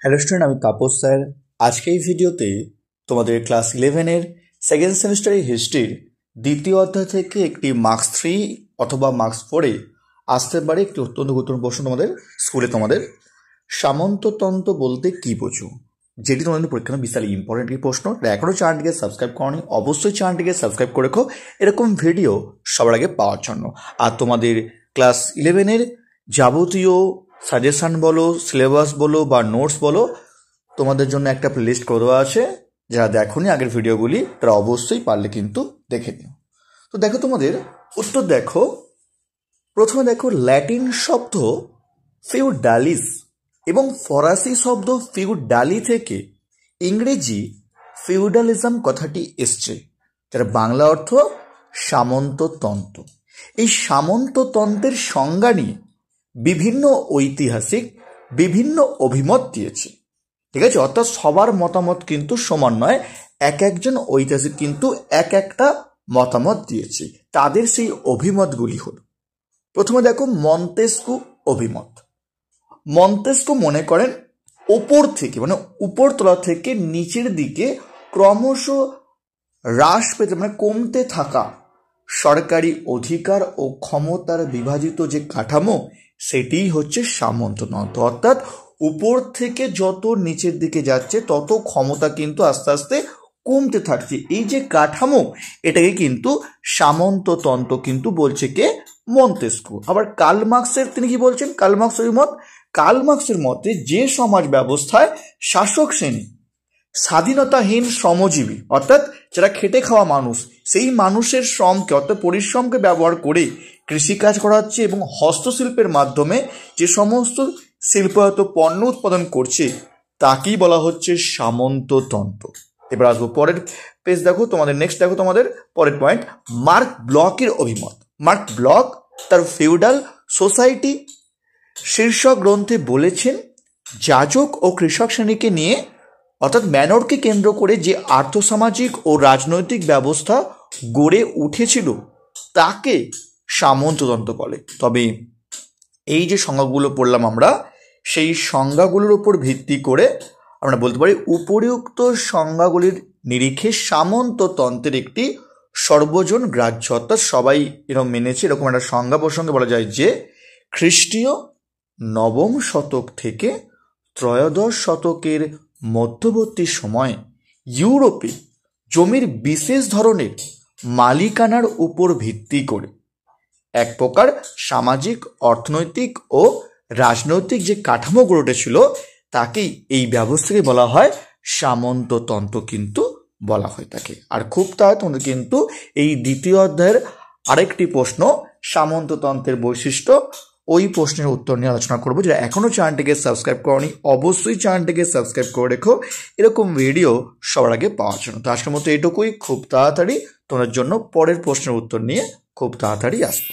Hello student, আমি Tapas sir. আজকে এই ভিডিওতে তোমাদের ক্লাস 11-এর সেকেন্ড সেমিস্টারের হিস্ট্রির দ্বিতীয় অধ্যায় থেকে একটি মার্কস 3 অথবা মার্কস 4-এ আসতে পারে একটি অত্যন্ত গুরুত্বপূর্ণ প্রশ্ন তোমাদের সামন্ততন্ত্র বলতে কী বোঝো, যেটি তোমাদের পরীক্ষা বিশাল ইম্পর্টেন্ট একটি প্রশ্ন। এখনও চ্যানেলটিকে সাবস্ক্রাইব করনি, অবশ্যই চ্যানেলটিকে সাবস্ক্রাইব করে রেখো এরকম ভিডিও সবার আগে পাওয়ার জন্য। আর তোমাদের ক্লাস 11-এর যাবতীয় সাজেশান বলো, সিলেবাস বলো বা নোটস বলো, তোমাদের জন্য একটা প্লেলিস্ট করে দেওয়া আছে। যারা দেখোনি আগের ভিডিওগুলি তারা অবশ্যই পারলে কিন্তু দেখে নিও। তো দেখো তোমাদের উত্তর দেখো। প্রথমে দেখো, ল্যাটিন শব্দ ফিউডালিস এবং ফরাসি শব্দ ফিউডালি থেকে ইংরেজি ফিউডালিজম কথাটি এসছে, যার বাংলা অর্থ সামন্ততন্ত্র। এই সামন্ততন্ত্রের সংজ্ঞা নিয়ে বিভিন্ন ঐতিহাসিক বিভিন্ন অভিমত দিয়েছে, ঠিক আছে? অর্থাৎ সবার মতামত কিন্তু সমান নয়, একজন ঐতিহাসিক কিন্তু একটা মতামত দিয়েছে। তাদের সেই অভিমতগুলি হল, প্রথমে দেখো মন্তেস্কু অভিমত। মন্তেস্কু মনে করেন ওপর থেকে মানে উপরতলা থেকে নিচের দিকে ক্রমশ হ্রাস পেতে মানে কমতে থাকা সরকারি অধিকার ও ক্ষমতার বিভাজিত যে কাঠামো, সেটিই হচ্ছে সামন্ততন্ত্র। অর্থাৎ উপর থেকে যত নিচের দিকে যাচ্ছে তত ক্ষমতা কিন্তু আস্তে আস্তে কমতে থাকছে। এই যে কাঠামো, এটাকে কিন্তু সামন্ততন্ত্র কিন্তু বলছে কে? মন্তেস্কু। আবার কার্ল মার্কসের তিনি কি বলছেন? কার্ল মার্কসের মতে যে সমাজ ব্যবস্থায় শাসক শ্রেণী স্বাধীনতাহীন শ্রমজীবী, অর্থাৎ যারা খেটে খাওয়া মানুষ, সেই মানুষের শ্রমকে অর্থাৎ পরিশ্রমকে ব্যবহার করে কৃষিকাজ করা হচ্ছে এবং হস্তশিল্পের মাধ্যমে যে সমস্ত শিল্পায়ত পণ্য উৎপাদন করছে, তাকেই বলা হচ্ছে সামন্ততন্ত্র। এবার আসবো পরের পেজ। দেখো তোমাদের নেক্সট, দেখো তোমাদের পরের পয়েন্ট, মার্ক ব্লকের অভিমত। মার্ক ব্লক তার ফিউডাল সোসাইটি শীর্ষক গ্রন্থে বলেছেন, যাজক ও কৃষক শ্রেণীকে নিয়ে অর্থাৎ ম্যানরকে কেন্দ্র করে যে আর্থসামাজিক ও রাজনৈতিক ব্যবস্থা গড়ে উঠেছিল তাকে সামন্ততন্ত্র বলে। তবে এই যে সংজ্ঞাগুলো পড়লাম আমরা, সেই সংজ্ঞাগুলোর উপর ভিত্তি করে আমরা বলতে পারি উপরিউক্ত সংজ্ঞাগুলির নিরিখে সামন্ততন্ত্রের একটি সর্বজন গ্রাহ্য, অর্থাৎ সবাই এরকম মেনেছে, এরকম একটা সংজ্ঞা প্রসঙ্গে বলা যায় যে খ্রিস্টীয় 9ম শতক থেকে 13শ শতকের মধ্যবর্তী সময়ে ইউরোপে জমির বিশেষ ধরনের মালিকানার উপর ভিত্তি করে এক প্রকার সামাজিক, অর্থনৈতিক ও রাজনৈতিক যে কাঠামো গড়ে উঠেছিল, তাকেই এই ব্যবস্থাকে বলা হয় সামন্ততন্ত্র কিন্তু বলা হয়ে থাকে। আর খুব তাড়াতাড়ি তোমাদের কিন্তু এই দ্বিতীয় অধ্যায়ের আরেকটি প্রশ্ন, সামন্ততন্ত্রের বৈশিষ্ট্য, ওই প্রশ্নের উত্তর নিয়ে আলোচনা করবো। যারা এখনও চ্যানেলটিকে সাবস্ক্রাইব করনি, অবশ্যই চ্যানেলটিকে সাবস্ক্রাইব করে রেখো এরকম ভিডিও সবার আগে পাওয়ার জন্য। তো আজকের মতো এটুকুই। খুব তাড়াতাড়ি তোমাদের জন্য পরের প্রশ্নের উত্তর নিয়ে খুব তাড়াতাড়ি আসবো।